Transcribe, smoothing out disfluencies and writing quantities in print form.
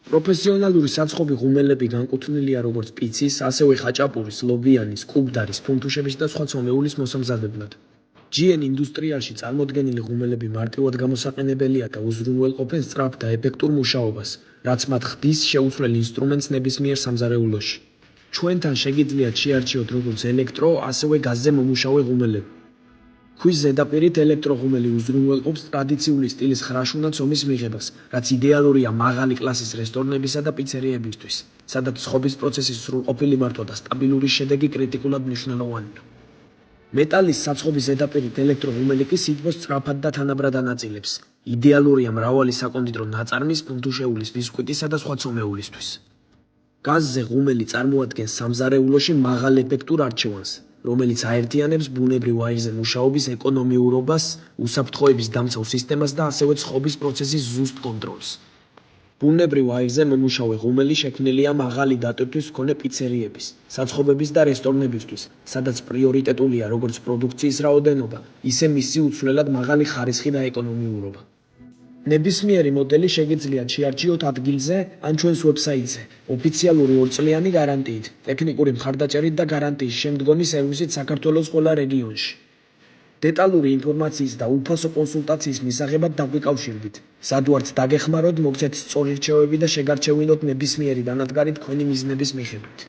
პროფესიონალური საცხობი ღუმელები განკუთვნილია როგორც პიცის, ასევე ხაჭაპურის, ლობიანის, კუბდარის, ფუნთუშების და სხვა ცომეულის მოსამზადებლად. GN ინდუსტრიაში წარმოდგენილი ღუმელები მარტივად გამოსაყენებელია და უზრუნველყოფენ სწრაფ და ეფექტურ მუშაობას, რაც მათ ხდის შეუცვლელ ინსტრუმენტს ნებისმიერ სამზარეულოში. ჩვენთან შეგიძლიათ შეარჩიოთ როგორც ელექტრო, ასევე გაზზე მომუშავე ღუმელები. ქვის ზედაპირით ელექტროღუმელი უზრუნველყოფს ტრადიციული სტილის ხრაშუნა ცომის მიღებას, რაც იდეალურია მაღალი კლასის რესტორნებისა და პიცერიებისთვის, სადაც სხობის პროცესის სრულყოფილი მართვა და სტაბილური შედეგი კრიტიკულად მნიშვნელოვანია. მეტალის საცხობის ზედაპირით ელექტროღუმელი კი სითბოს სწრაფად და თანაბრად ანაწილებს. იდეალურია მრავალი საკონდიტრო ნაწარმის, ფუნთუშეულის, ბისკვიტისა და სხვა ცომეულისთვის. გაზზე ღუმელი წარმოადგენს სამზარეულოში მაღალ ეფექტურ არჩევანს, რომელიც აერთიანებს ბუნებრივ აირზე მუშაობის ეკონომიურობას, უსაფრთხოების დამცავ სისტემას და ასევე სხობის პროცესის ზუსტ კონტროლს. ბუნებრივ აირზე მომუშავე ღუმელი შექმნილია მაღალი დატვირთვის მქონე პიცერიების, საცხობების და რესტორნებისთვის, სადაც პრიორიტეტულია როგორც პროდუქციის რაოდენობა, ისე მისი უცვლელად მაღალი ხარისხი და ეკონომიურობა. ნებისმიერი მოდელი შეგიძლიათ შეარჩიოთ ადგილზე ან ჩვენს ვებსაიტზე, ოფიციალური 2 წლიანი გარანტიით, ტექნიკური მხარდაჭერით და გარანტიის შემდგომი სერვისით საქართველოს ყველა რეგიონში. დეტალური ინფორმაციის და უფასო კონსულტაციის მისაღებად დაგვიკავშირდით. სადვართ დაგეხმაროთ, მოგცეთ სწორი რჩევები და შეგარჩევინოთ ნებისმიერი დანადგარი თქვენი მიზნების მიხედვით.